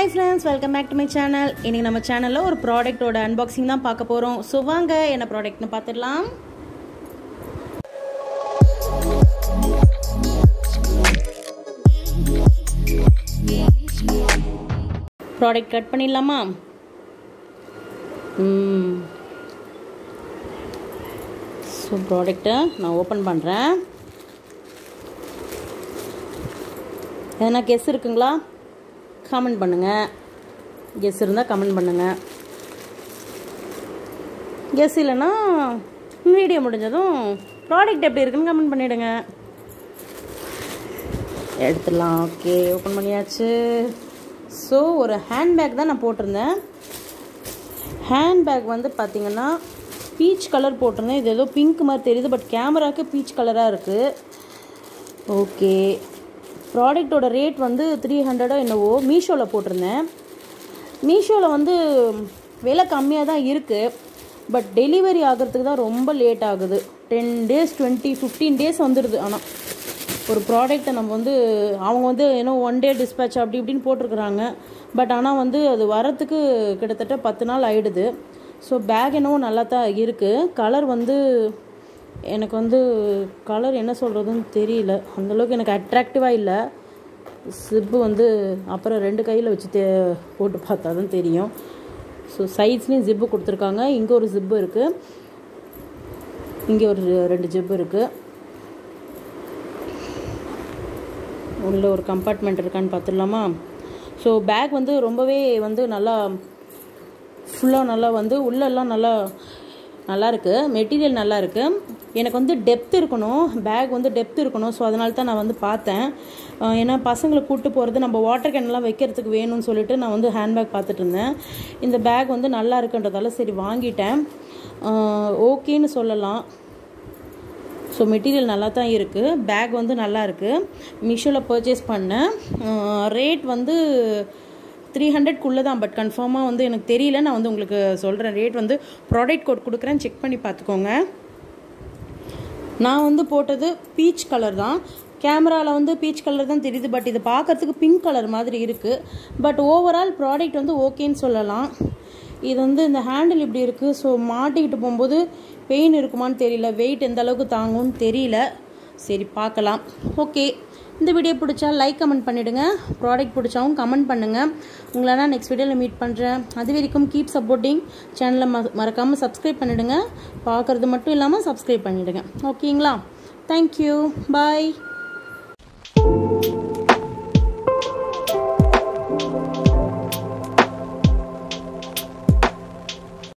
Hi friends, welcome back to my channel. இன்னைக்கு நம்ம சேனல்ல ஒரு ப்ராடக்ட்டோட அன்பாக்சிங் தான் பார்க்க போறோம். சோ வாங்க என்ன ப்ராடக்ட்னு பார்த்துடலாம். ப்ராடக்ட் கட் பண்ணிடலாமா? சோ ப்ராடக்ட்டை நான் ஓபன் பண்றேன். எதனா கெஸ் இருக்குங்களா? கமெண்ட் பண்ணுங்கள். கெஸ் இருந்தால் கமெண்ட் பண்ணுங்கள். கெஸ் இல்லைன்னா வீடியோ முடிஞ்சதும் ப்ராடக்ட் எப்படி இருக்குன்னு கமெண்ட் பண்ணிவிடுங்க. எடுத்துடலாம். ஓகே, ஓப்பன் பண்ணியாச்சு. ஸோ ஒரு ஹேண்ட்பேக் தான் நான் போட்டிருந்தேன். ஹேண்ட்பேக் வந்து பார்த்திங்கன்னா பீச் கலர் போட்டிருந்தேன். இது ஏதோ பிங்க் மாதிரி தெரியுது, பட் கேமராவுக்கு பீச் கலராக இருக்குது. ஓகே, ப்ராடக்டோட ரேட் வந்து 300 என்னவோ மீஷோவில் போட்டிருந்தேன். மீஷோவில் வந்து விலை கம்மியாக தான் இருக்குது, பட் டெலிவரி ஆகிறதுக்கு தான் ரொம்ப லேட் ஆகுது. 10 days 15 days வந்துடுது. ஆனால் ஒரு ப்ராடக்டை நம்ம வந்து அவங்க வந்து ஏன்னோ 1 day டிஸ்பேச் அப்படி இப்படின்னு போட்டிருக்குறாங்க. பட் ஆனால் வந்து அது வரத்துக்கு கிட்டத்தட்ட 10 நாள் ஆகிடுது. ஸோ பேக் என்னவோ நல்லா தான் இருக்குது. கலர் வந்து எனக்கு வந்து கலர் என்ன சொல்கிறதுன்னு தெரியல, அந்தளவுக்கு எனக்கு அட்ராக்டிவாக இல்லை. ஜிப்பு வந்து அப்புறம் 2 கையில் வச்சு போட்டு பார்த்தா தான் தெரியும். ஸோ சைட்ஸ்லேயும் ஜிப்பு கொடுத்துருக்காங்க. இங்கே ஒரு ஜிப்பு இருக்குது, இங்கே ஒரு 2 ஜிப்பு இருக்குது. உள்ள ஒரு கம்பார்ட்மெண்ட் இருக்கான்னு பார்த்துடலாமா? ஸோ பேக் வந்து ரொம்பவே வந்து நல்லா ஃபுல்லாக நல்லா வந்து உள்ளெல்லாம் நல்லா இருக்குது. மெட்டீரியல் நல்லா இருக்குது. எனக்கு வந்து டெப்த் இருக்கணும், பேக் வந்து டெப்த் இருக்கணும். ஸோ அதனால தான் நான் வந்து பார்த்தேன். ஏன்னா பசங்களை கூப்பிட்டு போகிறது, நம்ம வாட்டர் கேன்லாம் வைக்கிறதுக்கு வேணும்னு சொல்லிட்டு நான் வந்து ஹேண்ட்பேக் பார்த்துட்டு இருந்தேன். இந்த பேக் வந்து நல்லா இருக்குன்றதால சரி வாங்கிட்டேன். ஓகேன்னு சொல்லலாம். ஸோ மெட்டீரியல் நல்லா தான் இருக்குது. பேக் வந்து நல்லா இருக்குது. மீஷோவில் பர்ச்சேஸ் பண்ணேன். ரேட் வந்து 300க்குள்ளே தான், பட் கன்ஃபார்மாக வந்து எனக்கு தெரியல. நான் வந்து உங்களுக்கு சொல்கிறேன். ரேட் வந்து ப்ராடக்ட் கோட் கொடுக்குறேன், செக் பண்ணி பார்த்துக்கோங்க. நான் வந்து போட்டது பீச் கலர் தான். கேமராவில் வந்து பீச் கலர் தான் தெரியுது, பட் இது பார்க்குறதுக்கு பிங்க் கலர் மாதிரி இருக்குது. பட் ஓவரால் ப்ராடக்ட் வந்து ஓகேன்னு சொல்லலாம். இது வந்து இந்த ஹேண்டில் இப்படி இருக்குது. ஸோ மாட்டிக்கிட்டு போகும்போது பெயின் இருக்குமான்னு தெரியல, வெயிட் எந்த அளவுக்கு தாங்கும்னு தெரியல. சரி பார்க்கலாம். ஓகே, இந்த வீடியோ பிடிச்சா லைக் கமெண்ட் பண்ணிவிடுங்க. ப்ராடக்ட் பிடிச்சாவும் கமெண்ட் பண்ணுங்கள். உங்களை நான் நெக்ஸ்ட் வீடியோவில் மீட் பண்ணுறேன். அது வரைக்கும் கீப் சப்போர்ட்டிங். சேனலை மறக்காமல் சப்ஸ்கிரைப் பண்ணிவிடுங்க. பார்க்குறது மட்டும் இல்லாமல் சப்ஸ்கிரைப் பண்ணிவிடுங்க. ஓகேங்களா? தேங்க்யூ, பாய்.